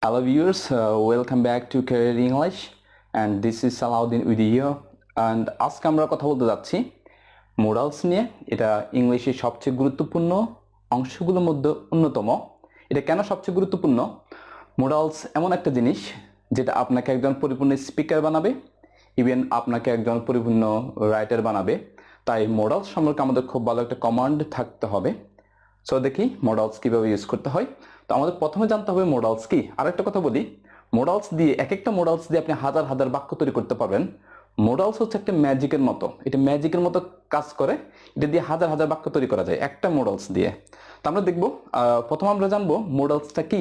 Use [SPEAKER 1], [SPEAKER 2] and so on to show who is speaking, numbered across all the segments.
[SPEAKER 1] Hello viewers, welcome back to Career English and this is Salahuddin with you and আজকে আমরা কথা বলতে যাচ্ছি মোরালস নিয়ে। এটা ইংলিশের সবচেয়ে গুরুত্বপূর্ণ অংশগুলোর মধ্যে অন্যতম। এটা কেন সবচেয়ে গুরুত্বপূর্ণ? মোরালস এমন একটা জিনিস যেটা আপনাকে একজন পরিপূর্ণ স্পিকার বানাবে, ইভেন আপনাকে একজন পরিপূর্ণ রাইটার বানাবে। তাই মোরালস সম্পর্কে আমাদের খুব ভালো একটা কমান্ড থাকতে হবে। সো দেখি মোডালস কিভাবে ইউজ করতে হয়। তো আমাদের প্রথমে জানতে হবে মোডালস কি। আরেকটা কথা বলি, মোডালস দিয়ে একটা মোডালস দিয়ে আপনি হাজার হাজার বাক্য তৈরি করতে পারবেন। মোডালস হচ্ছে একটা ম্যাজিকের মতো, এটা ম্যাজিকের মতো কাজ করে। এটা দিয়ে হাজার হাজার বাক্য তৈরি করা যায় একটা মোডালস দিয়ে। তো আমরা দেখবো, প্রথম আমরা জানবো মোডালসটা কি।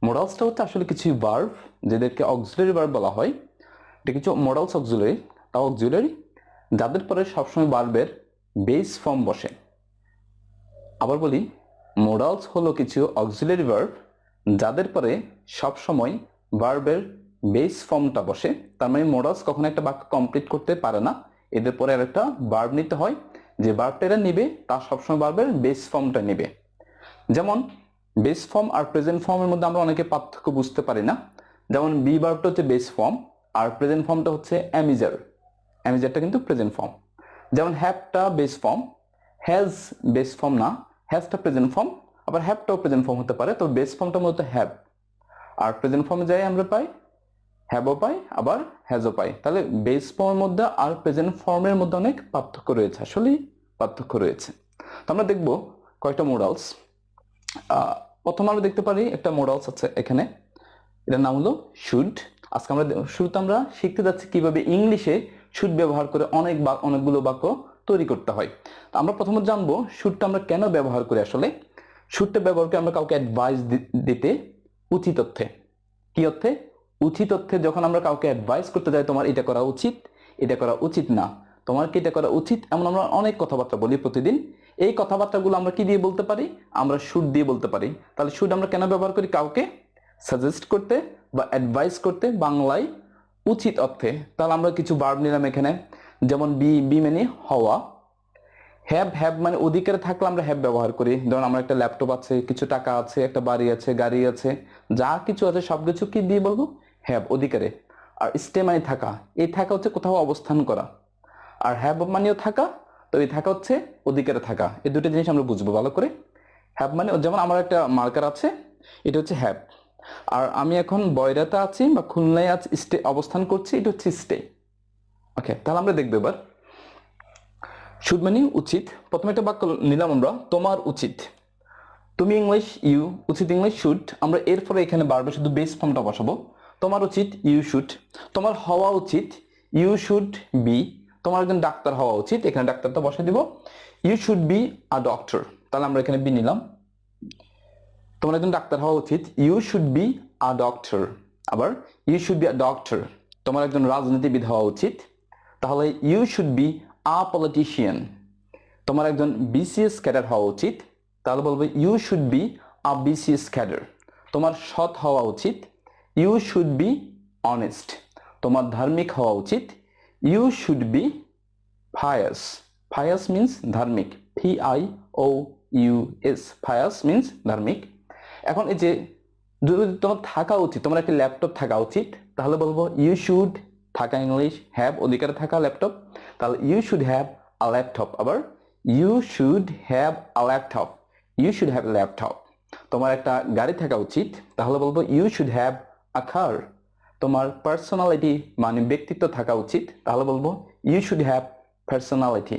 [SPEAKER 1] মোডালসটা হচ্ছে আসলে কিছু ভার্ব, যেদেরকে অক্সিলারি ভার্ব বলা হয়। এটা কিছু মোডালস অক্সিলারি যাদের পরে সবসময় ভার্বের বেস ফর্ম বসে। আবার বলি, মোডালস হলো কিছু অক্সিলারি ভার্ব যাদের পরে সবসময় ভার্বের বেস ফর্মটা বসে। তার মানে মোডালস কখনো একটা বাক্য কমপ্লিট করতে পারে না, এদের পরে আর একটা ভার্ব নিতে হয়। যে ভার্বটা এরা নিবে তার সবসময় ভার্বের বেস ফর্মটা নিবে। যেমন বেস ফর্ম আর প্রেজেন্ট ফর্মের মধ্যে আমরা অনেকে পার্থক্য বুঝতে পারি না। যেমন বি ভার্বটা হচ্ছে বেস ফর্ম আর প্রেজেন্ট ফর্মটা হচ্ছে অ্যামিজারটা কিন্তু প্রেজেন্ট ফর্ম। যেমন হ্যাভটা base form, has base form না, হ্যাজটা প্রেজেন্ট ফর্ম, আবার হ্যাভটাও প্রেজেন্ট ফর্ম হতে পারে। তো বেস ফর্মটা মূলত হ্যাভ, আর প্রেজেন্ট ফর্মে যাই আমরা পাই হ্যাভও পাই, আবার হ্যাজও পাই। তাহলে বেস ফর্মের মধ্যে আর প্রেজেন্ট ফর্মের মধ্যে অনেক পার্থক্য রয়েছে, আসলেই পার্থক্য রয়েছে। তো আমরা দেখবো কয়েকটা মোডালস। প্রথম আমরা দেখতে পারি একটা মোডালস আছে এখানে, এটার নাম হলো শুড। আজকে আমরা শুরুতে আমরা শিখতে যাচ্ছি কিভাবে ইংলিশে শুড ব্যবহার করে অনেকগুলো বাক্য তৈরি করতে হয়। তো আমরা প্রথমে জানবো শুডটা আমরা কেন ব্যবহার করি। আসলে শুডটা ব্যবহার করে আমরা কাউকে অ্যাডভাইস দিতে উচিত অর্থে। কি অর্থে? উচিত অর্থে। যখন আমরা কাউকে অ্যাডভাইস করতে যাই, তোমার এটা করা উচিত, এটা করা উচিত না, তোমার কি এটা করা উচিত, এমন আমরা অনেক কথাবার্তা বলি প্রতিদিন। এই কথাবার্তাগুলো আমরা কি দিয়ে বলতে পারি? আমরা শুড দিয়ে বলতে পারি। তাহলে শুড আমরা কেন ব্যবহার করি? কাউকে সাজেস্ট করতে বা অ্যাডভাইস করতে, বাংলায় উচিত অর্থে। তাহলে আমরা কিছু ভার্ব নিলাম এখানে। যেমন বি মানে হওয়া, হ্যাভ মানে অধিকারে থাকলে আমরা হ্যাভ ব্যবহার করি। ধরুন আমার একটা ল্যাপটপ আছে, কিছু টাকা আছে, একটা বাড়ি আছে, গাড়ি আছে, যা কিছু আছে সবকিছু কি দিয়ে বলবো? হ্যাভ, অধিকারে। আর স্টে মানে থাকা, এই থাকা হচ্ছে কোথাও অবস্থান করা। আর হ্যাভ মানেও থাকা, তো এই থাকা হচ্ছে অধিকারে থাকা। এই দুটো জিনিস আমরা বুঝবো ভালো করে। হ্যাভ মানে, যেমন আমার একটা মার্কার আছে, এটা হচ্ছে হ্যাভ। আর আমি এখন বয়রাতে আছি বা খুলনায় আছি, স্টে অবস্থান করছি, এটা হচ্ছে স্টে। ওকে, তাহলে আমরা দেখবো এবার শুড মানে উচিত। প্রথমে একটা বাক্য নিলাম আমরা, তোমার উচিত। তুমি ইংলিশ ইউ, উচিত ইংলিশ শুড। আমরা এরপরে এখানে বারবার শুধু বেস ফর্মটা বসাবো। তোমার উচিত ইউ শুড। তোমার হওয়া উচিত ইউ শুড বি। তোমার একজন ডাক্তার হওয়া উচিত, এখানে ডাক্তারটা বসে দিব। You should be a doctor. তাহলে আমরা এখানে বি নিলাম। তোমার একজন ডাক্তার হওয়া উচিত you should be a doctor. আবার you should be a doctor. তোমার একজন রাজনীতিবিদ হওয়া উচিত, তাহলে you should be a politician. তোমার একজন বিসিএস ক্যাডার হওয়া উচিত, তাহলে বলবো you should be a BCS cadre. তোমার সৎ হওয়া উচিত ইউ শুড বি অনেস্ট। তোমার ধার্মিক হওয়া উচিত ইউ শুড বি ফায়াস। ফায়াস মিন্স ধার্মিক, PIOUS, ফায়াস মিন্স ধার্মিক। এখন এই যে যদি তোমার থাকা উচিত, তোমার একটা ল্যাপটপ থাকা উচিত, তাহলে বলবো ইউ শুড, থাকা ইংলিশ হ্যাভ, অধিকারে থাকা ল্যাপটপ, তাহলে you should have a laptop. আবার you should have a laptop, you should have laptop. তোমার একটা গাড়ি থাকা উচিত, তাহলে বলবো you should have a car. তোমার পার্সোনালিটি মানে ব্যক্তিত্ব থাকা উচিত, তাহলে বলবো ইউ শুড হ্যাভ পার্সোনালিটি।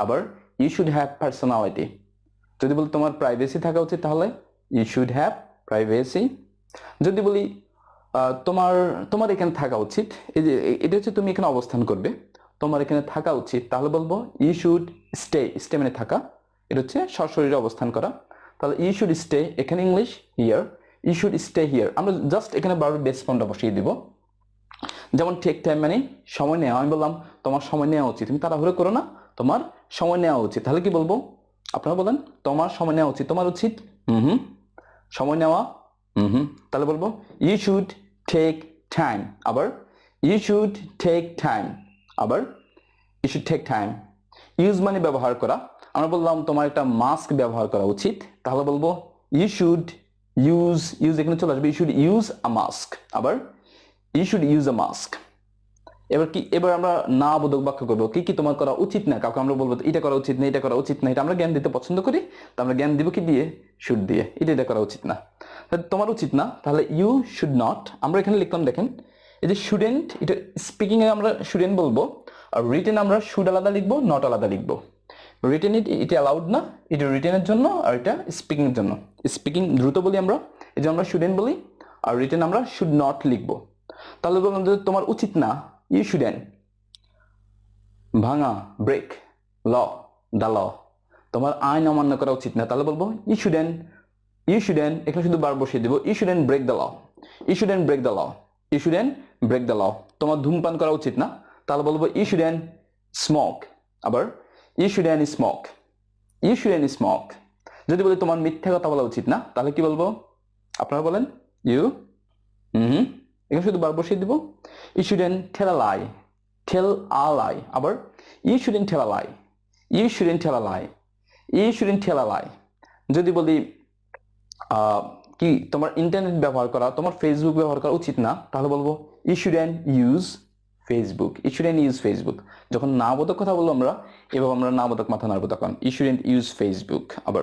[SPEAKER 1] আবার ইউ শুড হ্যাভ পার্সোনালিটি। যদি বলি তোমার প্রাইভেসি থাকা উচিত, তাহলে ইউ শুড হ্যাভ প্রাইভেসি। যদি বলি তোমার তোমার এখানে থাকা উচিত, এই যে এটা হচ্ছে তুমি এখানে অবস্থান করবে, তোমার এখানে থাকা উচিত, তাহলে বলবো ইউ শুড স্টে। স্টে মানে থাকা, এটা হচ্ছে সশরীরে অবস্থান করা। তাহলে ইউ শুড স্টে, এখানে English here, you should stay here. আমরা জাস্ট এখানে বারবার বেস ফর্মটা বসিয়ে দিব। যেমন টেক টাইম মানে সময় নেওয়া, আমি বললাম তোমার সময় নেওয়া উচিত, তুমি তাড়াহুড়ো করো না, তোমার সময় নেওয়া উচিত। তাহলে কি বলবো? আপনারা বলেন, তোমার সময় নেওয়া উচিত, তোমার উচিত হুম সময় নেওয়া তাহলে বলবো ইউ শুড টেক টাইম। আবার ইউ শুড টেক টাইম। আবার you should take time. Use মানে ব্যবহার করা। আমরা বললাম তোমার একটা মাস্ক ব্যবহার করা উচিত, তাহলে বলবো ইউ শুড ইউজ এখানে চলে আসবে, you should use a mask. আবার you should use a mask. এবার আমরা না বোধক বাক্য করবো, কি কি তোমার করা উচিত না, কাউকে আমরা বলবো এটা করা উচিত না, এটা করা উচিত না, এটা আমরা জ্ঞান দিতে পছন্দ করি, তো আমরা জ্ঞান দিব কি দিয়ে, শুড দিয়ে, এটা করা উচিত না, তোমার উচিত না, তাহলে ইউ শুড নট। আমরা এখানে লিখলাম দেখেন, এই যে স্টুডেন্ট, এটা স্পিকিং এ আমরা স্টুডেন্ট বলবো, আর রিটেন আমরা শুড আলাদা লিখবো, নট আলাদা লিখবো। রিটেন এটা অ্যালাউড না, এটা রিটেনের জন্য, আর এটা স্পিকিং এর জন্য। স্পিকিং দ্রুত বলি আমরা, এই যে আমরা স্টুডেন্ট বলি, আর রিটেন আমরা শুড নট লিখবো। তাহলে বললাম যে তোমার উচিত না, ইউ শুডেন্ট। ভাঙা, ব্রেক, ল, দা ল, তোমার আইন অমান্য করা উচিত না, তাহলে বলবো ইউ শুডেন্ট, এখানে শুধু বার বসিয়ে দিব, you shouldn't break the law, you shouldn't break the law, you shouldn't break the law. তোমার ধূমপান করা উচিত না, তাহলে বলবো ইউ শুডেন্ট স্মোক। আবার you shouldn't smoke, you shouldn't smoke. যদি বলি তোমার মিথ্যা কথা বলা উচিত না, তাহলে কি বলবো, আপনারা বলেন, ইউ এখানে শুধু বার বসিয়ে দিব, you shouldn't tell a lie, tell a lie. আবার you shouldn't tell a lie, you shouldn't tell a lie, you shouldn't tell a lie. যদি বলি কি তোমার ইন্টারনেট ব্যবহার করা, তোমার ফেসবুক ব্যবহার করা উচিত না, তাহলে বলবো you shouldn't use Facebook, you shouldn't use Facebook. যখন না বোধক কথা বলবো আমরা, এবার আমরা না বোধক মাথা নাড়বো, তখন ইউ শুডেন্ট ইউজ ফেসবুক। আবার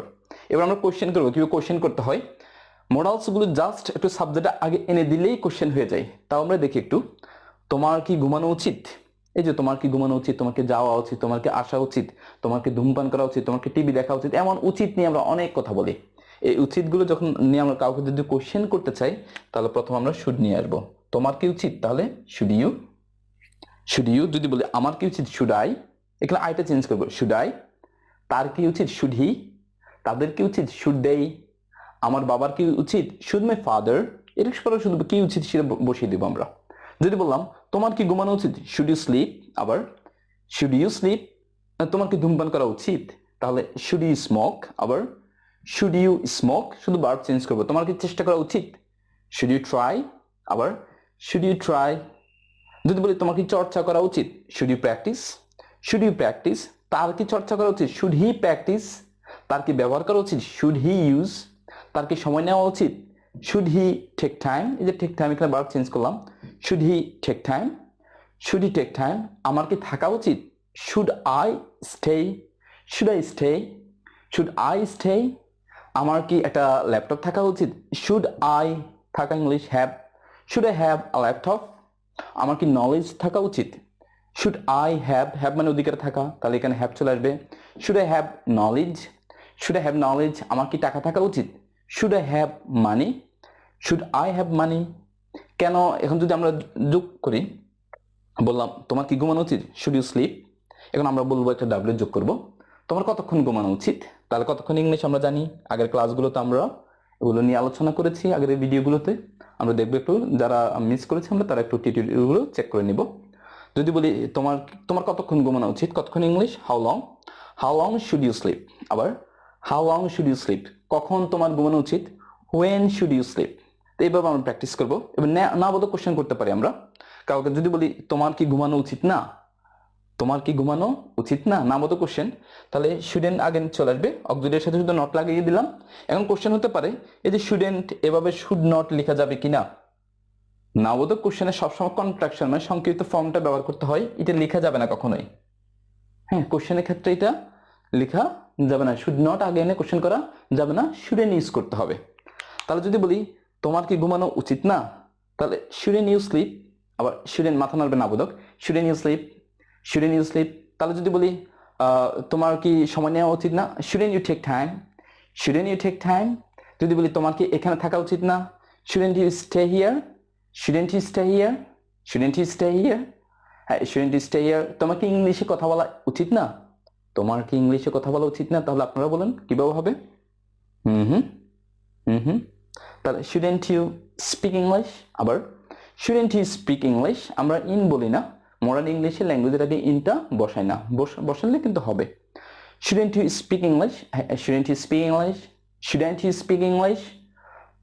[SPEAKER 1] এবার আমরা কোশ্চেন করবো, কিভাবে কোশ্চেন করতে হয়। মডালস গুলো জাস্ট একটু সাবজেক্ট আগে এনে দিলেই কোশ্চেন হয়ে যায়। তাও আমরা দেখি একটু, তোমার কি ঘুমানো উচিত, এই যে তোমার কি ঘুমানো উচিত, তোমার কি যাওয়া উচিত, তোমার কি আসা উচিত, তোমার কি ধূমপান করা উচিত, তোমার কি টিভি দেখা উচিত, এমন উচিত নিয়ে আমরা অনেক কথা বলি। এই উচিতগুলো যখন নিয়ে আমরা কাউকে যদি কোশ্চেন করতে চাই, তাহলে প্রথম আমরা শুড নিয়ে আসবো। তোমার কি উচিত, তাহলে শুড ইউ, শুড ইউ। যদি বলি আমার কি উচিত, শুড আই, এখানে আইটা চেঞ্জ করবো, শুড আই। তার কি উচিত, শুড হি। তাদের কি উচিত, শুড দেই। আমার বাবার কি উচিত, শুড মাই ফাদার। এটা শুধু কি উচিত সেটা বসিয়ে দিব আমরা। যদি বললাম তোমার কি ঘুমানো উচিত, শুড ইউ স্লিপ। আবার শুড ইউ স্লিপ। তোমার কি ধূমপান করা উচিত, তাহলে শুড ইউ স্মোক। আবার শুড ইউ স্মোক, শুধু ভার্ব চেঞ্জ করবো। তোমার কি চেষ্টা করা উচিত, শুড ইউ ট্রাই। আবার শুড ইউ ট্রাই। যদি বলি তোমার কি চর্চা করা উচিত, should you practise, should you practise. তার কি চর্চা করা উচিত, শুড হি প্র্যাকটিস। তার কি ব্যবহার করা উচিত, শুড হি ইউজ। তার কি সময় নেওয়া উচিত, শুড হি টেক টাইম। এই যে টেক টাইম, এখানে ভার্ব চেঞ্জ করলাম, should he take time, should he take time. আমার কি থাকা উচিত, should I stay, should I stay, should I stay. আমার কি একটা ল্যাপটপ থাকা উচিত, শুড আই, থাকা English have, should I have a laptop. আমার কি নলেজ থাকা উচিত, শুড আই হ্যাভ, হ্যাভ মানে অধিকার থাকা, তাহলে এখানে হ্যাভ চলে আসবে, should I have knowledge, should I have knowledge. আমার কি টাকা থাকা উচিত, should I have money, should I have money. কেন, এখন যদি আমরা যোগ করি, বললাম তোমার কি ঘুমানো উচিত, শুড ইউ স্লিপ। এখন আমরা বলবো একটা ডাব্লিউ যোগ করব, তোমার কতক্ষণ ঘুমানো উচিত। তাহলে কতক্ষণ ইংলিশ আমরা জানি, আগের ক্লাসগুলোতে আমরা এগুলো নিয়ে আলোচনা করেছি, আগের এই ভিডিওগুলোতে আমরা দেখবো, একটু যারা মিস করেছি আমরা তারা একটু টিউটোরিয়ালগুলো চেক করে নিব। যদি বলি তোমার কতক্ষণ ঘুমানো উচিত, কতক্ষণ English, how long, how long should you sleep. আবার how long should you sleep, কখন তোমার ঘুমানো উচিত, হোয়েন শুড ইউ স্লিপ। তো এইভাবে আমরা প্র্যাকটিস করবো। এবার না বোধক কোশ্চেন করতে পারি আমরা কাউকে। যদি বলি তোমার কি ঘুমানো উচিত না, তোমার কি ঘুমানো উচিত না, না বোধক কোশ্চেন, তাহলে শুডেন্ট আগে চলে আসবে, অক্সিলারির সাথে শুধু নট লাগিয়ে দিলাম। এখন কোশ্চেন হতে পারে, এই যে শুডেন্ট এভাবে শুড নট লেখা যাবে কিনা। নাবোধক কোশ্চেনে সবসময় কন্ট্রাকশন মানে সংক্ষিপ্ত ফর্মটা ব্যবহার করতে হয়, এটা লেখা যাবে না কখনোই। হ্যাঁ, কোশ্চেনের ক্ষেত্রে এটা লেখা যাবে না, শুড নট আগে এনে কোশ্চেন করা যাবে না, শুডেন্ট ইউজ করতে হবে। তাহলে যদি বলি তোমার কি ঘুমানো উচিত না, তাহলে শুডেন্ট ইউ স্লিপ। আবার শুডেন্ট মাথা নাড়বে নাবোধক, shouldn't you sleep, shouldn't you sleep. তাহলে যদি বলি তোমার কি সময় নেওয়া উচিত না, shouldn't you take time, shouldn't you take time. যদি বলি তোমার কি এখানে থাকা উচিত না, shouldn't you stay here, shouldn't you stay here, shouldn't you stay here. হ্যাঁ, শুডেন্ট ইউ স্টে হিয়ার। তোমার কি ইংলিশে কথা বলা উচিত না, তোমার কি ইংলিশে কথা বলা উচিত না। তাহলে আপনারা বলেন কিভাবে হবে, তাহলে শুডেন্ট ইউ স্পিক ইংলিশ। আবার শুডেন্ট ইউ স্পিক ইংলিশ, আমরা ইন বলি না, মডার্ন ইংলিশে ল্যাঙ্গুয়েজের আগে ইনটা বসাই না, বসালে কিন্তু হবে। Shouldn't you speak English, shouldn't you speak English, shouldn't you speak English.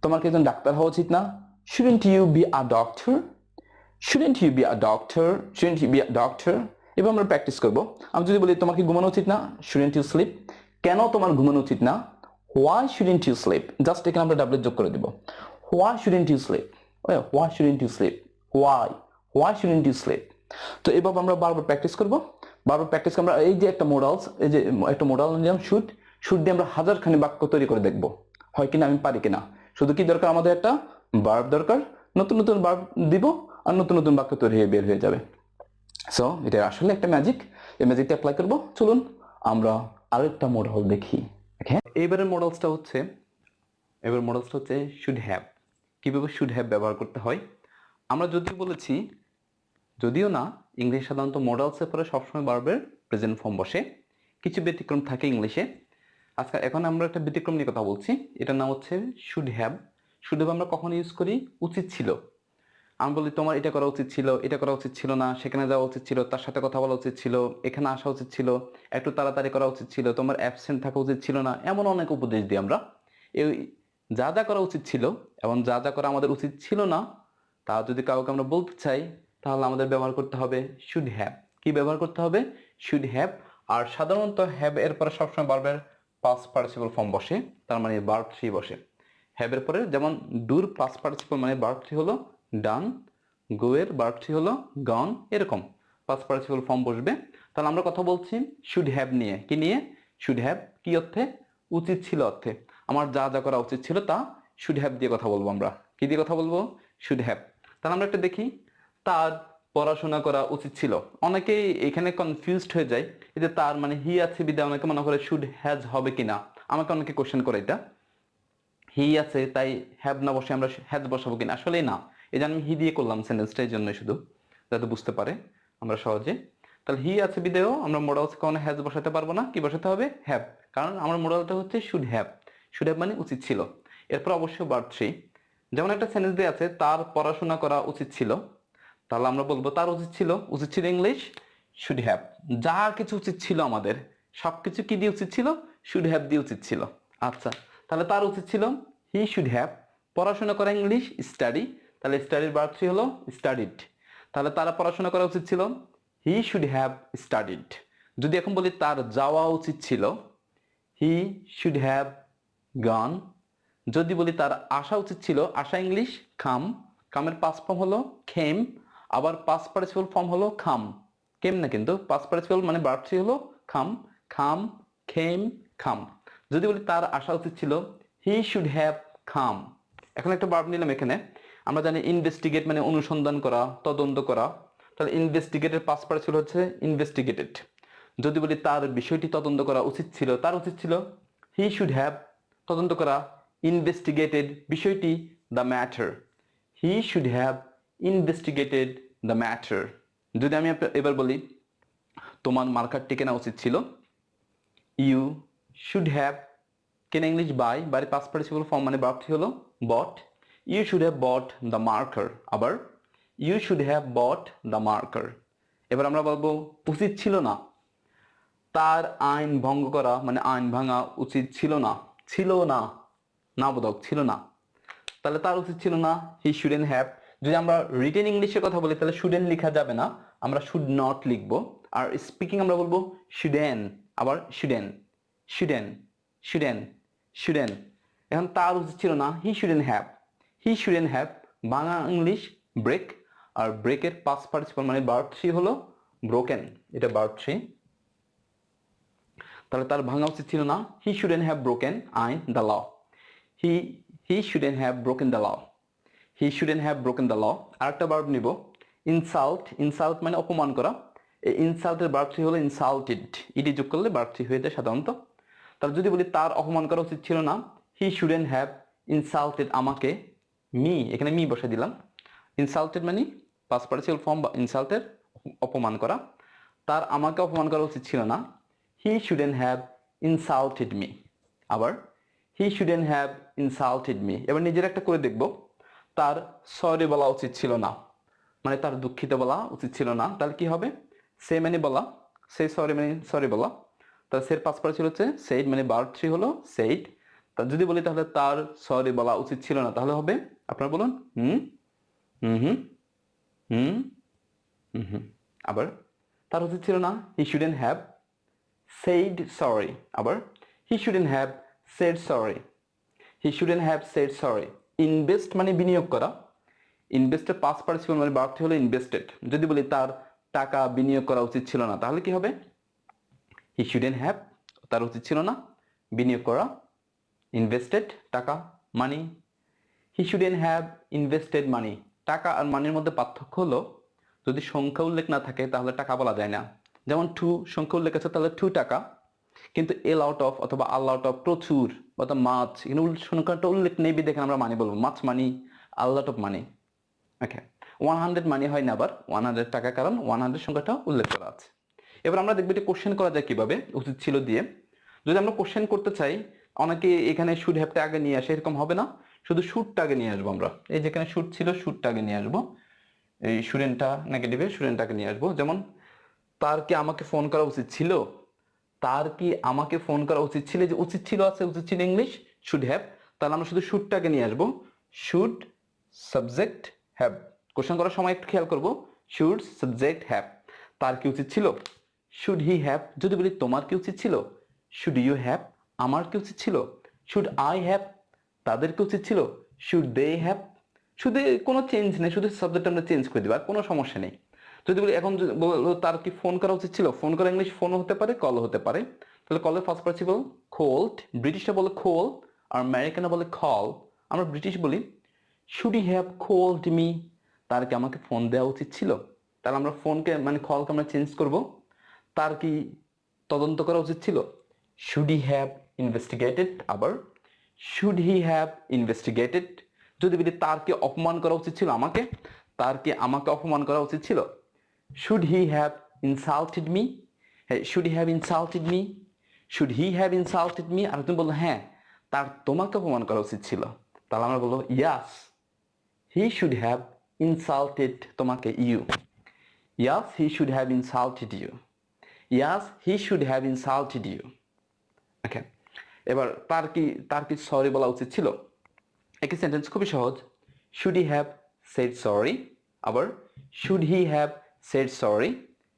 [SPEAKER 1] তোমার কি একজন ডাক্তার হওয়া উচিত না, shouldn't you be a doctor, shouldn't you be a doctor, shouldn't you be a doctor. এবার আমরা প্র্যাকটিস করবো। আমি যদি বলি তোমার কি ঘুমানো উচিত না, শুডেন্ট ইউ স্লিপ। কেন তোমার ঘুমানো উচিত না, why shouldn't you sleep, just এখানে আমরা ডাব্লিউ যোগ করে দিব। Why shouldn't you sleep, why shouldn't you sleep, why shouldn't you sleep. তো এভাবে আমরা বারবার প্র্যাকটিস করব, বারবার প্র্যাকটিস আমরা এই যে একটা মোডালস, এই যে একটা মোডাল নিলাম শুড, শুড দিয়ে আমরা হাজারখানি বাক্য তৈরি করে দেখব হয় কিনা, আমি পারি কিনা। শুধু কি দরকার আমাদের একটা ভার্ব দরকার, নতুন নতুন ভার্ব দিব আর নতুন নতুন বাক্য তৈরি হয়ে বের হয়ে যাবে। সো এটা আসলে একটা ম্যাজিক, এই ম্যাজিকটা অ্যাপ্লাই করব। চলুন আমরা আরেকটা মডেল দেখি। এবারের মডেলসটা হচ্ছে শুড হ্যাভ। কিভাবে শুড হ্যাভ ব্যবহার করতে হয় আমরা যদিও বলেছি, যদিও না ইংলিশ সাধারণত মডেলসের পরে সবসময় ভার্বের প্রেজেন্ট ফর্ম বসে, কিছু ব্যতিক্রম থাকে ইংলিশে। আজকে এখন আমরা একটা ব্যতিক্রম নিয়ে কথা বলছি, এটার নাম হচ্ছে শুড হ্যাভ। শুড হ্যাভ আমরা কখন ইউজ করি? উচিত ছিল। আমি বলি তোমার এটা করা উচিত ছিল, এটা করা উচিত ছিল না, সেখানে যাওয়া উচিত ছিল, তার সাথে কথা বলা উচিত ছিল, এখানে আসা উচিত ছিল, একটু তাড়াতাড়ি করা উচিত ছিল, তোমার অ্যাবসেন্ট থাকা উচিত ছিল না, এমন অনেক উপদেশ দিই আমরা। এই যা যা করা উচিত ছিল এবং যা যা করা আমাদের উচিত ছিল না, তা যদি কাউকে আমরা বলতে চাই তাহলে আমাদের ব্যবহার করতে হবে শুড হ্যাভ। কি ব্যবহার করতে হবে? Should have. আর সাধারণত হ্যাভ এর পরে সবসময় ভার্বের পাস্ট পার্টিসিপল ফর্ম বসে, তার মানে ভার্ব থ্রি বসে। হ্যাভ এর পরে যেমন ডুর পাস্ট পার্টিসিপল মানে ভার্ব থ্রি হলো ডান, গো এর ভার্ব থ্রি হলো গন, এরকম পাস্ট পার্টিসিপল ফর্ম বসবে। তাহলে আমরা কথা বলছি শুড হ্যাভ নিয়ে। কি নিয়ে? শুড হ্যাভ কি অর্থে? উচিত ছিল অর্থে। আমার যা যা করা উচিত ছিল তা শুড হ্যাভ দিয়ে কথা বলবো আমরা। কি দিয়ে কথা বলবো? Should have. তাহলে আমরা একটা দেখি, তার পড়াশোনা করা উচিত ছিল। অনেকেই এখানে কনফিউজড হয়ে যায়, এই যে তার মানে হি আছে বিদায় অনেকে মনে করে শুড হ্যাজ হবে কিনা। আমাকে অনেকে কোশ্চেন করে এটা, হি আছে তাই হ্যাভ না বসে আমরা হ্যাজ বসাবো কিনা। আসলে না, এই যে আমি হি দিয়ে করলাম সেন্টেন্সটা এই জন্য, শুধু যাতে বুঝতে পারে আমরা সহজে। তাহলে হি আছে বিদেও আমরা মোডালস কখনো হ্যাজ বসাতে পারবো না, কি বসাতে হবে? হ্যাভ। কারণ আমার মোডালটা হচ্ছে শুড হ্যাভ। শুড হ্যাভ মানে উচিত ছিল। এরপর অবশ্যই ভার্ব থ্রি। যেমন একটা সেন্টেন্স দিয়ে আছে তার পড়াশোনা করা উচিত ছিল, তাহলে আমরা বলবো তার উচিত ছিল। উচিত ছিল ইংলিশ শুড হ্যাভ। যা কিছু উচিত ছিল আমাদের সবকিছু কি দিয়ে উচিত ছিল? শুড হ্যাভ দিয়ে উচিত ছিল। আচ্ছা, তাহলে তার উচিত ছিল হি শুড হ্যাভ পড়াশোনা করা ইংলিশ স্টাডি, তাহলে স্টাডির ভার্ব থ্রি হলো স্টাডিড। তাহলে তারা পড়াশোনা করা উচিত ছিল হি শুড হ্যাভ স্টাডিড। যদি এখন বলি তার যাওয়া উচিত ছিল, হি শুড হ্যাভ গন। যদি বলি তার আসা উচিত ছিল, আসা ইংলিশ কাম, কামের পাস্ট ফর্ম হলো খেম, আবার পাস্ট পার্টিসিপল ফর্ম হলো খাম। কেম না কিন্তু, পাস্ট পার্টিসিপল মানে ভার্ব থ্রি হলো খাম, খাম, খেম, খাম। যদি বলি তার আসা উচিত ছিল, হি শুড হ্যাভ কাম। এখন একটা ভার্ব নিলাম এখানে, আমরা জানি ইনভেস্টিগেট মানে অনুসন্ধান করা, তদন্ত করা। তাহলে ইনভেস্টিগেটের পাস্ট পার্টিসিপল হচ্ছে ইনভেস্টিগেটেড। যদি বলি তার বিষয়টি তদন্ত করা উচিত ছিল, তার উচিত ছিল হি শুড হ্যাভ তদন্ত করা ইনভেস্টিগেটেড বিষয়টি the matter. He should have investigated the matter. যদি আমি এবার বলি তোমার মার্কারটি কেনা উচিত ছিল, ইউ শুড হ্যাভ কেনা ইংলিশ বাই, বাড়ির পাস্ট পার্টিসিপল ফর্ম মানে ভার্ব থ্রি হলো bought. You should have bought the marker, আবার you should have bought the marker. এবার আমরা বলবো উচিত ছিল না, তার আইন ভঙ্গ করা মানে আইন ভাঙা উচিত ছিল না। ছিল না, না বোধক ছিল না, তাহলে তার উচিত ছিল না হি শুডেন্ট হ্যাভ। যদি আমরা রিটেন ইংলিশের কথা বলি তাহলে শুডেন্ট লেখা যাবে না, আমরা শুড নট লিখবো। আর স্পিকিং আমরা বলবো শুডেন, আবার শুডেন, শুডেন, শুডেন, শুডেন। এখন তার উচিত ছিল না he shouldn't have. He shouldn't have Bangla English break, আর ব্রেকের পাস্ট পার্টিসিপল মানে ভার্ব থ্রি হলো ব্রোকেন, এটা ভার্ব থ্রি। তাহলে তার ভাঙা উচিত ছিল না, হি শুডেন্ট হ্যাভ ব্রোকেন আইন the law. He shouldn't have broken the law. He shouldn't have broken the law. আরেকটা ভার্ব নিব ইনসাল্ট। ইনসাল্ট মানে অপমান করা, এই ইনসাল্টের ভার্ব থ্রি হলো ইনসাল্টেড, ইডি যোগ করলে ভার্ব থ্রি হয়ে যায় সাধারণত। তাহলে যদি বলি তার অপমান করা উচিত ছিল না, হি শুডেন্ট হ্যাভ ইনসাল্টেড আমাকে, মি এখানে মি বসে দিলাম। ইনসাল্টেড মানে পাস্ট পার্টিসিপল ফর্ম বা ইনসাল্টের অপমান করা, তার আমাকে অপমান করা উচিত ছিল না, he shouldn't have insulted me. আবার he shouldn't have insulted me. এবার নিজের একটা করে দেখব, তার সরি বলা উচিত ছিল না মানে তার দুঃখিত বলা উচিত ছিল না। তাহলে কি হবে? সে মানে বলা, সে সরি মানে সরি বলা। তাহলে সের পাস্ট পার্টিসিপল হচ্ছে সেইড মানে ভার্ব থ্রি হলো সেইড। তা যদি বলি তাহলে তার সরি বলা উচিত ছিল না, তাহলে হবে আপনারা বলুন হুম হুম হুম হুম হুম হুম। আবার তার উচিত ছিল না he shouldn't have said sorry, আবার he shouldn't have said sorry. He shouldn't have said sorry. Invest মানে বিনিয়োগ করা। ইনভেস্টের পাস্ট পার্টিসিপল মানে ভার্বটি হলো ইনভেস্টেড। যদি বলি তার টাকা বিনিয়োগ করা উচিত ছিল না, তাহলে কি হবে? হি শুডেন্ট হ্যাভ, তার উচিত ছিল না বিনিয়োগ করা। ইনভেস্টেড টাকা, মানি। হি শুডেন্ট হ্যাভ ইনভেস্টেড মানি। টাকা আর মানির মধ্যে পার্থক্য হলো যদি সংখ্যা উল্লেখ না থাকে তাহলে টাকা বলা যায় না। যেমন টু সংখ্যা উল্লেখ আছে তাহলে 2 টাকা, কিন্তু এল আউট অফ অথবা আল আউট অফ প্রচুর অথবা মাছ, এখানে সংখ্যাটা উল্লেখ নেই দেখে আমরা মানি বলবো, মাছ মানি, আল আউট অফ মানি। ওকে, 100 মানি হয় না আবার 100 টাকা, কারণ 100 সংখ্যাটা উল্লেখ করা আছে। এবার আমরা দেখবো এটা কোশ্চেন করা যায় কিভাবে, উচিত ছিল দিয়ে। যদি আমরা কোশ্চেন করতে চাই, অনেকে এখানে শুড হ্যাভটা আগে নিয়ে আসে, এরকম হবে না, শুধু শুডটা আগে নিয়ে আসবো আমরা। এই যেখানে শুড ছিল শুডটা আগে নিয়ে আসবো, এই শুডেন্টটা নেগেটিভে শুডেন্টটাকে নিয়ে আসবো। যেমন তার কি আমাকে ফোন করা উচিত ছিল, তার কি আমাকে ফোন করা উচিত ছিল, যে উচিত ছিল আছে, উচিত ছিল ইংলিশ শুড হ্যাভ, তাহলে আমরা শুধু শুডটাকে নিয়ে আসবো। শুড সাবজেক্ট হ্যাভ, কোশ্চেন করার সময় একটু খেয়াল করবো, শুড সাবজেক্ট হ্যাভ, তার কি উচিত ছিল, শুড হি হ্যাভ। যদি বলি তোমার কি উচিত ছিল, শুড ইউ হ্যাভ, আমার কি উচিত ছিল, শুড আই হ্যাভ, তাদের কি উচিত ছিল, শুড দে হ্যাভ। শুধু কোনো চেঞ্জ নেই, শুধু সাবজেক্ট আমরা চেঞ্জ করে দিই, আর কোনো সমস্যা নেই। যদি বলি এখন বলো তার কি ফোন করা উচিত ছিল, ফোন করা ইংলিশ ফোন হতে পারে, কল হতে পারে, তাহলে কলের ফার্স্ট পার্টিসিপল কল্ড, ব্রিটিশরা বলে কল আর আমেরিকানরা বলে কল, আমরা ব্রিটিশ বলি should he have called me, তার কি আমাকে ফোন দেওয়া উচিত ছিল, তাহলে আমরা ফোনকে মানে কলকে আমরা চেঞ্জ করব। তার কি তদন্ত করা উচিত ছিল, শুড হি হ্যাভ ইনভেস্টিগেটেড, আবার শুড হি হ্যাভ ইনভেস্টিগেটেড। যদি বলি তার কি অপমান করা উচিত ছিল আমাকে, তার কি আমাকে অপমান করা উচিত ছিল, should he have insulted me, should he have insulted me, should he have insulted me. আর তুমি বললো হ্যাঁ তার তোমাকে অপমান করা উচিত ছিল, তাহলে আমরা বলবো yes he should have insulted তোমাকে, you. Yes he should have insulted you, yes he should have insulted you. Okay, এবার তার কি সরি বলা উচিত ছিল, একই সেন্টেন্স খুবই সহজ, should he have said sorry, আবার should he have said sorry,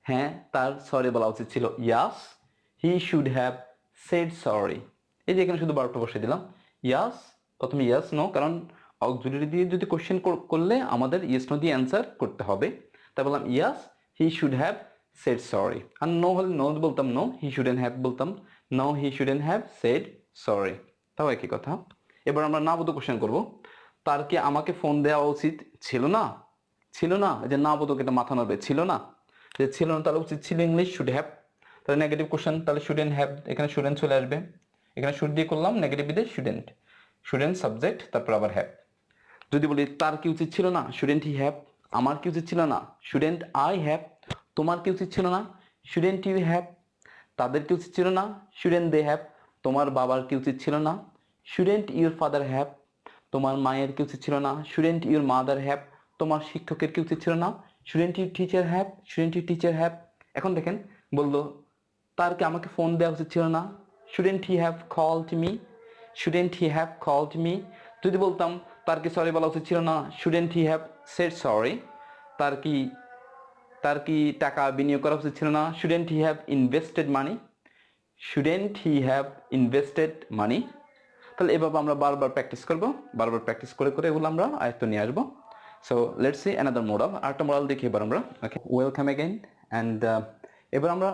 [SPEAKER 1] হ্যাঁ তার সরি বলা উচিত ছিল, yes he should have said sorry. এই যে এখানে শুধু বারোটা বসে দিলাম, ইয়াস প্রথমে ইয়াস নো, কারণ অক্সিলারি দিয়ে যদি কোশ্চেন করলে আমাদের ইয়েস নো দিয়ে অ্যান্সার করতে হবে, তাই বললাম yes he should have said sorry. আর নো হলে নো বলতাম, নো হি শুডেন্ট হ্যাভ বলতাম, no he shouldn't have said sorry, তাও একই কথা। এবার আমরা না বোধক কোশ্চেন করবো, তার কি আমাকে ফোন দেওয়া উচিত ছিল না, ছিল না, যে না বোধক এটা মাথা নাড়বে, ছিল না, যে ছিল না তাহলে উচিত ছিল ইংলিশ শুড হ্যাভ, তাহলে নেগেটিভ কোশ্চেন, তাহলে শুডেন্ট হ্যাভ, এখানে শুডেন্ট চলে আসবে, এখানে শুড দিয়ে করলাম নেগেটিভ দিয়ে শুডেন্ট, শুডেন্ট সাবজেক্ট তারপর আবার হ্যাভ। যদি বলি তার কি উচিত ছিল না, শুডেন্ট হি হ্যাভ, আমার কি উচিত ছিল না, শুডেন্ট আই হ্যাভ, তোমার কি উচিত ছিল না, শুডেন্ট ইউ হ্যাভ, তাদের কি উচিত ছিল না, শুডেন্ট দে হ্যাভ, তোমার বাবার কি উচিত ছিল না, শুডেন্ট ইউর ফাদার হ্যাভ, তোমার মায়ের কি উচিত ছিল না, শুডেন্ট ইউর মাদার হ্যাভ, তোমার শিক্ষকের কি উচিত ছিল না, shouldn't your teacher have, shouldn't your teacher have. এখন দেখেন বললো তার কি আমাকে ফোন দেওয়া উচিত ছিল না, shouldn't he have called me, shouldn't he have called me. যদি বলতাম তার কি সরি বলা উচিত ছিল না, shouldn't he have said sorry. তার কি টাকা বিনিয়োগ করা উচিত ছিল না, shouldn't he have invested money, shouldn't he have invested money. তাহলে এভাবে আমরা বারবার প্র্যাকটিস করব, বারবার প্র্যাকটিস করে করে এগুলো আমরা আয়ত্ত নিয়ে আসবো। So let's see another model, আরেকটা মডেল দেখি এবার আমরা। ওকে, ওয়েলকাম অ্যাগেন। অ্যান্ড এবার আমরা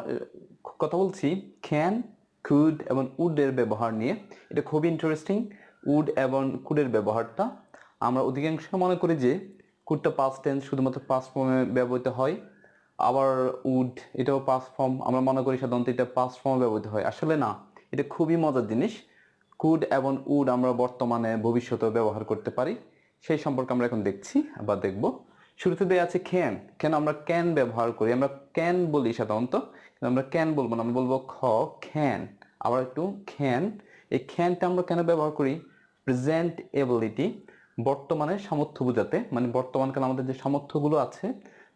[SPEAKER 1] কথা বলছি ক্যান, কুড এবং উডের ব্যবহার নিয়ে। এটা খুবই ইন্টারেস্টিং, উড এবং কুডের ব্যবহারটা। আমরা অধিকাংশ মনে করি যে কুডটা পাস্ট টেন্স, শুধুমাত্র পাস্ট ফর্মে ব্যবহৃত হয়, আবার উড এটাও পাস্ট ফর্ম, আমরা মনে করি সাধারণত এটা পাস্ট ফর্মে ব্যবহৃত হয়। আসলে না, এটা খুবই মজার জিনিস। কুড এবং উড আমরা বর্তমানে ভবিষ্যতেও ব্যবহার করতে পারি, সেই সম্পর্কে আমরা এখন দেখছি বা দেখব। শুরুতে দেওয়া আছে ক্যান, কেন আমরা ক্যান ব্যবহার করি, আমরা ক্যান বলি সাধারণত, আমরা ক্যান বলবো না, আমরা বলবো ক্যান। আবার একটু ক্যান, এই ক্যানটা আমরা কেন ব্যবহার করি, প্রেজেন্ট এবিলিটি, বর্তমানে সামর্থ্য বোঝাতে, মানে বর্তমানকালে আমাদের যে সামর্থ্যগুলো আছে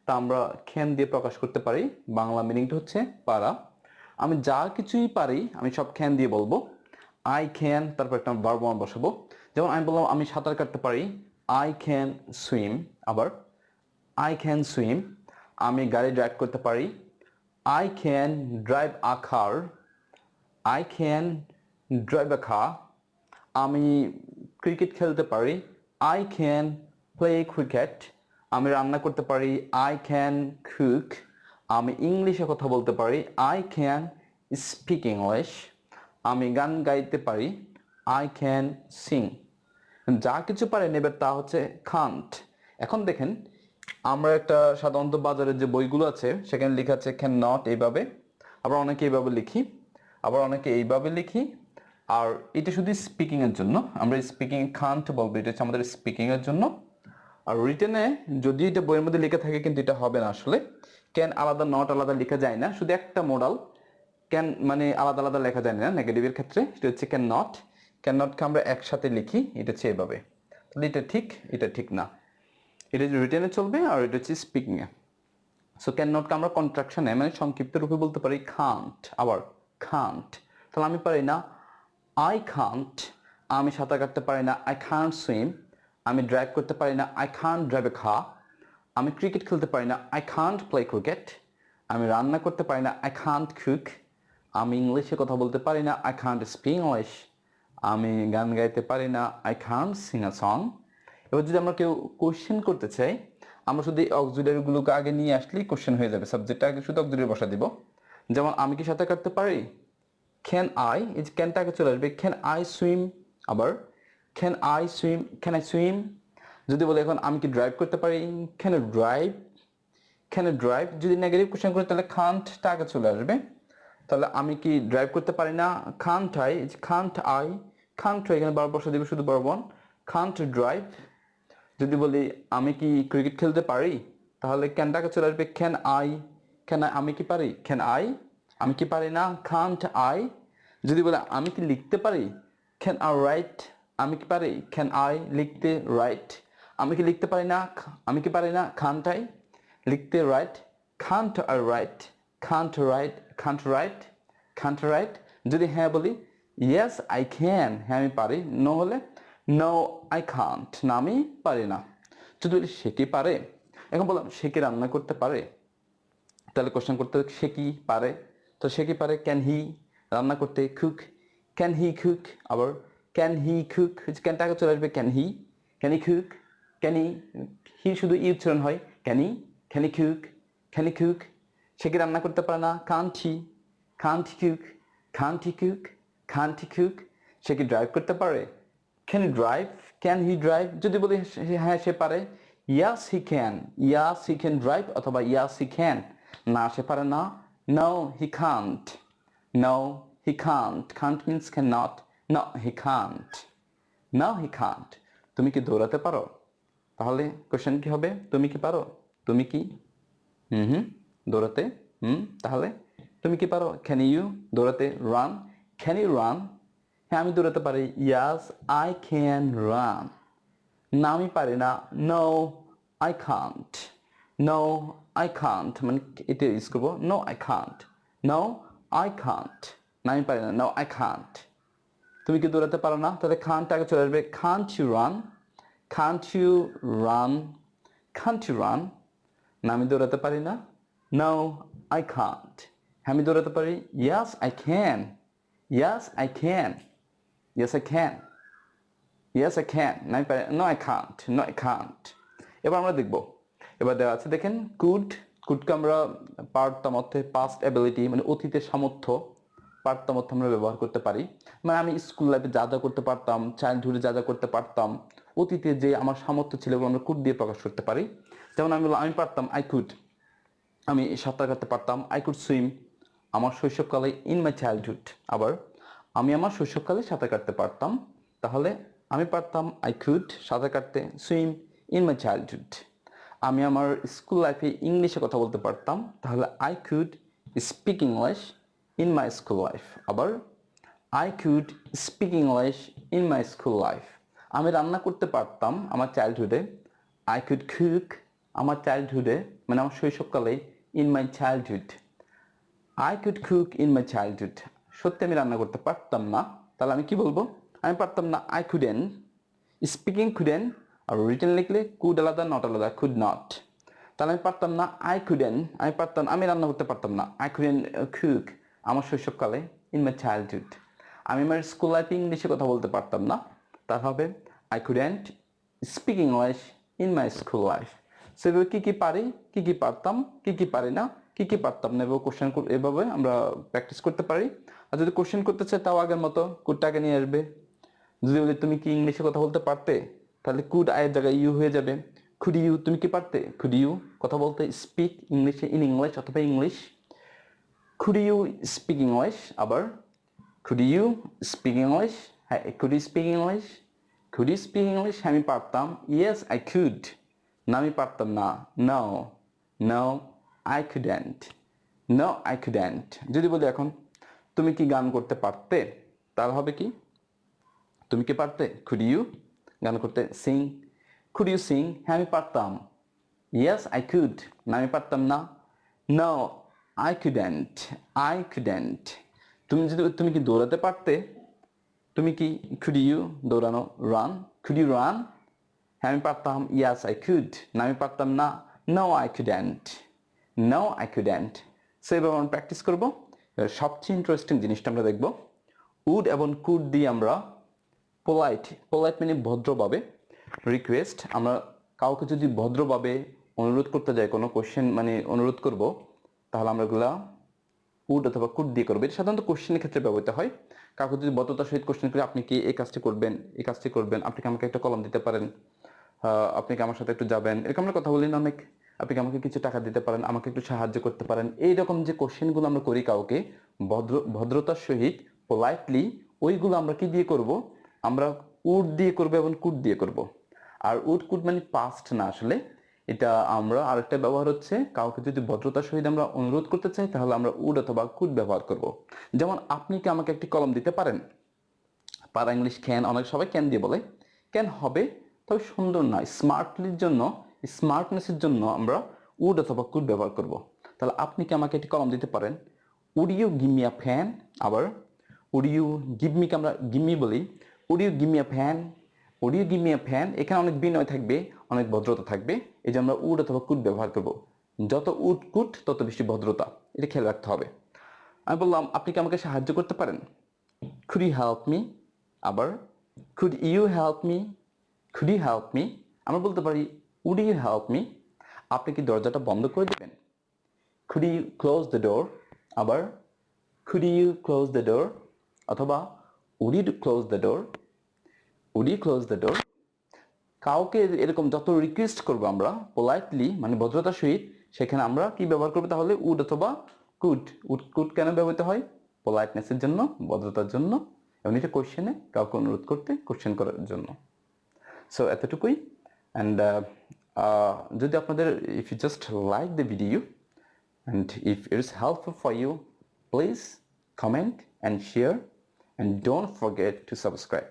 [SPEAKER 1] তা আমরা ক্যান দিয়ে প্রকাশ করতে পারি। বাংলা মিনিংটা হচ্ছে পারা, আমি যা কিছুই পারি আমি সব ক্যান দিয়ে বলবো। আই ক্যান, তারপর একটা ভার্ব বসাবো। যেমন আমি বললাম আমি সাঁতার কাটতে পারি, আই ক্যান সুইম। আবার আই ক্যান সুইম, আমি গাড়ি ড্রাইভ করতে পারি, I can drive a car, I can drive a car. আমি ক্রিকেট খেলতে পারি, আই ক্যান প্লে ক্রিকেট। আমি রান্না করতে পারি, আই ক্যান কুক। আমি ইংলিশে কথা বলতে পারি, আই ক্যান স্পিক ইংলিশ। আমি গান গাইতে পারি, আই ক্যান সিং। যা কিছু পারেন এবার তা হচ্ছে কান্ট। এখন দেখেন আমরা একটা সাধারণত বাজারের যে বইগুলো আছে সেখানে লেখা আছে ক্যান নট এইভাবে, আবার অনেকে এইভাবে লিখি, আবার অনেকে এইভাবে লিখি। আর এটা শুধু স্পিকিং এর জন্য, আমরা স্পিকিং কান্ট বলবো, এটা হচ্ছে আমাদের স্পিকিং এর জন্য। আর রিটেনে যদি এটা বইয়ের মধ্যে লেখা থাকে কিন্তু এটা হবে না আসলে। ক্যান আলাদা, নট আলাদা লেখা যায় না, শুধু একটা মডাল। ক্যান মানে আলাদা আলাদা লেখা যায় না নেগেটিভের ক্ষেত্রে, এটা হচ্ছে ক্যান নট। ক্যান নটকে আমরা একসাথে লিখি, এটা হচ্ছে এভাবে। তাহলে এটা ঠিক, এটা ঠিক না। এটা রিটেনে চলবে আর এটা হচ্ছে স্পিকিং এ। সো ক্যান নটকে আমরা কন্ট্রাকশনে মানে সংক্ষিপ্ত রূপে বলতে পারি কান্ট। আবার কান্ট, তাহলে আমি পারি না আই কান্ট, আমি সাঁতার কাটতে পারি না আই কান্ট সুইম। আমি ড্রাইভ করতে পারি না আই কান্ট ড্রাইভ এ কার। আমি ক্রিকেট খেলতে পারি না আই কান্ট প্লে ক্রিকেট। আমি রান্না করতে পারি না আই কান্ট কুক। আমি ইংলিশে কথা বলতে পারি না আই কান্ট স্পিক ইংলিশ। আমি গান গাইতে পারি না I can't Singh a song. এবার যদি আমরা কেউ কোশ্চেন করতে চাই, আমরা শুধু অক্সিলারিগুলোকে আগে নিয়ে আসলেই কোশ্চেন হয়ে যাবে, সাবজেক্টটা আগে শুধু অক্সিলারি বসা দিব। যেমন আমি কি সাঁতার কাটতে পারি, ক্যান আই, এই যে ক্যানটা আগে চলে আসবে, ক্যান আই সুইম। আবার can I swim, can I swim. যদি বলে এখন আমি কি ড্রাইভ করতে পারি, can I drive, can I drive. যদি নেগেটিভ কোশ্চেন করে তাহলে কান্টটা আগে চলে আসবে। তাহলে আমি কি ড্রাইভ করতে পারি না, can't I, can't I, can't এখানে বার বসা দিবে শুধু বার ওয়ান, কান্ট ড্রাইভ। যদি বলি আমি কি ক্রিকেট খেলতে পারি, তাহলে ক্যানটাকে চলে আসবে ক্যান আই, ক্যান আই, আমি কি পারি, ক্যান আই, আমি কি পারি না, কান্ট আই। যদি বলে আমি কি লিখতে পারি, ক্যান আই রাইট, আমি কি পারি, ক্যান আই লিখতে রাইট। আমি কি লিখতে পারি না, আমি কি পারি না, কান্ট আই লিখতে write, can't I write, can't write, can't write, can't write. যদি হ্যাঁ বলি ইয়েস আই ক্যান, হ্যাঁ আমি পারি। নো হলে নো আই কান্ট, না আমি পারি না। যদি বলি সে কি পারে, এখন বললাম সে কি রান্না করতে পারে, তাহলে কোশ্চেন করতে সে কি পারে, তো সে কি পারে, ক্যান হি রান্না করতে, কুক, ক্যান হি কুক। আবার ক্যান হি কুক, ক্যানটাকে চলে আসবে can he, can he cook, can he শুধু ই উচ্চারণ হয়, can he, can he cook, can he cook. সে কি রান্না করতে পারে না, can't he, can't he cook, can't he cook, can't he cook. সে কি ড্রাইভ করতে পারে, can he drive, can he drive. যদি বলি হ্যাঁ সে পারে, yes he can, yes he can drive, অথবা ইয়াস হি ক্যান। না সে পারে না, no he can't, no he can't, can't means can not, no he can't, no he can't. তুমি কি দৌড়াতে পারো, তাহলে কোশ্চেন কি হবে, তুমি কি পারো, তুমি কি হুম দৌড়াতে, তাহলে তুমি কি পারো, ক্যান ইউ দৌড়াতে, রান, ক্যান ইউ রান। হ্যাঁ আমি দৌড়াতে পারি, ইয়াস আই ক্যান রান। না আমি পারি না, no I can't, no I can't, মানে এটা ইউজ করবো, no I can't, no I can't, না আমি পারি না, নো আই কান্ট। তুমি কি দৌড়াতে পারো না, তাহলে কান্ট আগে চলে আসবে, can't you run, can't you run, can't you run. না আমি দৌড়াতে পারি না, নো আই কান্ট। হ্যাঁ আমি দৌড়াতে পারি, yes I can, yes I can, yes I can, yes I can. না আমি পারি, no I can't, no I can't. এবার আমরা দেখব, এবার দেওয়া আছে দেখেন কুড, কুডকে আমরা পারতাম অর্থে পাস্ট অ্যাবিলিটি মানে অতীতের সামর্থ্য, পারতাম অর্থে আমরা ব্যবহার করতে পারি। মানে আমি স্কুল লাইফে যা যা করতে পারতাম, চাইল্ডহুডে যা যা করতে পারতাম, অতীতে যে আমার সামর্থ্য ছিল এগুলো আমরা কুড দিয়ে প্রকাশ করতে পারি। যেমন আমি বললাম আমি পারতাম, আই কুড, আমি সাঁতার কাটতে পারতাম, আই কুড সুইম, আমার শৈশবকালে, ইন মাই চাইল্ডহুড। আবার আমি আমার শৈশবকালে সাঁতার কাটতে পারতাম, তাহলে আমি পারতাম, আই কুড সাঁতার কাটতে, সুইম ইন মাই চাইল্ডহুড। আমি আমার স্কুল লাইফে ইংলিশে কথা বলতে পারতাম, তাহলে I could speak English in my school life. আবার I could speak English in my school life. আমি রান্না করতে পারতাম আমার চাইল্ডহুডে, আই কুড কুক, আমার চাইল্ডহুডে মানে আমার শৈশবকালে, in my childhood. I could cook in my childhood. সত্যি আমি রান্না করতে পারতাম না, তাহলে আমি কি বলবো, আমি পারতাম না, আই কুডেন। স্পিকিং কুডেন, আর রিটেন লিখলে কুড আলাদা, নট আলাদা, কুড নট। তাহলে আমি পারতাম না, আই কুডেন, আমি পারতাম, আমি রান্না করতে পারতাম না, আই কুডেন কুক আমার শৈশবকালে, ইন মাই চাইল্ডহুড। আমি আমার স্কুল লাইফে ইংলিশে কথা বলতে পারতাম না, তার হবে I couldn't speak English in my school life. সেভাবে কী কী পারি, কী কী পারতাম, কী কী পারি না, কী কী পারতাম না, এভাবে কোশ্চেন এভাবে আমরা প্র্যাকটিস করতে পারি। আর যদি কোশ্চেন করতে চাই তাও আগের মতো কুডটাকে নিয়ে আসবে। যদি বলি তুমি কি ইংলিশে কথা বলতে পারতে, তাহলে কুড আয়ের জায়গায় ইউ হয়ে যাবে। খুড ইউ, তুমি কি পারতে, খুড ইউ কথা বলতে স্পিক ইংলিশে ইন ইংলিশ অথবা English. Could you speak English, আবার খুড ইউ স্পিক ইংলিশ, হ্যাঁ could you speak English, could you speak English, আমি পারতাম, ইয়েস আই কুড, না আমি পারতাম না, no no I couldn't, no I couldn't. যদি বলি এখন তুমি কি গান করতে পারতে, তাহলে হবে কি, তুমি কি পারতে, খুড ইউ গান করতে, সিং, খুড ইউ সিং, হ্যাঁ আমি পারতাম, ইয়েস আই কুড, না আমি পারতাম না, no I couldn't, I couldn't. তুমি কি দৌড়াতে পারতে, তুমি কি, খুড ইউ দৌড়ানো, রান, খুড ইউ রান, হ্যাঁ আমি পারতাম, ইয়েস আই কুড, না আমি পারতাম না, no I couldn't, no I couldn't. So এবার আমরা প্র্যাকটিস করবো। সবচেয়ে ইন্টারেস্টিং জিনিসটা আমরা দেখবো, উড এবং কুড দিয়ে আমরা পোলাইট, পোলাইট মানে ভদ্রভাবে, রিকোয়েস্ট, আমরা কাউকে যদি ভদ্রভাবে অনুরোধ করতে যাই, কোনো কোশ্চেন মানে অনুরোধ করব, তাহলে আমরা এগুলা উড অথবা কুড দিয়ে করবো। এটা সাধারণত কোশ্চেনের ক্ষেত্রে ব্যবহৃত হয়। কাউকে যদি ভদ্রতার সহিত কোশ্চেন করি, আপনি কি এই কাজটি করবেন, এই কাজটি করবেন, আপনি কি আমাকে একটা কলম দিতে পারেন, আপনি কি আমার সাথে একটু যাবেন, এরকম আমরা কথা বলি না অনেক, আপনি কি আমাকে কিছু টাকা দিতে পারেন, আমাকে একটু সাহায্য করতে পারেন, এইরকম যে কোশ্চেনগুলো আমরা করি কাউকে ভদ্রতার সহিত পোলাইটলি, ওইগুলো আমরা কি দিয়ে করব, আমরা উড দিয়ে করব এবং কুড দিয়ে করব। আর উড কুড মানে পাস্ট না, আসলে এটা আমরা আরেকটা ব্যবহার হচ্ছে, কাউকে যদি ভদ্রতার সহিত আমরা অনুরোধ করতে চাই তাহলে আমরা উড অথবা কুড ব্যবহার করব। যেমন আপনি কি আমাকে একটি কলম দিতে পারেন, পারা ইংলিশ ক্যান, অনেক সবাই ক্যান দিয়ে বলে, ক্যান হবে, তবে সুন্দর নয়, স্মার্টলির জন্য, স্মার্টনেসের জন্য আমরা উড অথবা কুড ব্যবহার করব। তাহলে আপনি কি আমাকে একটি কলম দিতে পারেন, would you give me a fan, আবার উড ইউ গিভ মি কে আমরা গিভ মি বলি, would you give me a fan, would you give me a fan, এখানে অনেক বিনয় থাকবে, অনেক ভদ্রতা থাকবে, এই যে আমরা উড অথবা কুড ব্যবহার করব। যত উড কুড তত বেশি ভদ্রতা, এটা খেয়াল রাখতে হবে। আমি বললাম আপনি কি আমাকে সাহায্য করতে পারেন, could you help me, আবার could you help me, could you help me, আমরা বলতে পারি would you help me, আপনি কি দরজাটা বন্ধ করে দিবেন, could you close the door, আবার could you close the door, অথবা would you close the door, would you close the door। কাউকে এরকম যত রিকোয়েস্ট করবো আমরা পোলাইটলি মানে ভদ্রতার সহিত, সেখানে আমরা কি ব্যবহার করবো, তাহলে উড অথবা কুড। উড কুড কেন ব্যবহৃত হয়, পোলাইটনেসের জন্য, ভদ্রতার জন্য, এবং এটা কোশ্চেনে কাউকে অনুরোধ করতে, কোশ্চেন করার জন্য। সো এতটুকুই। অ্যান্ড যদি আপনাদের, if you just like the video and if it is helpful for you, please comment and share, and don't forget to subscribe.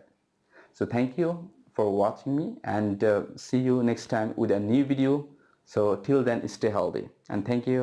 [SPEAKER 1] So thank you for watching me, and see you next time with a new video. So till then, stay healthy, and thank you.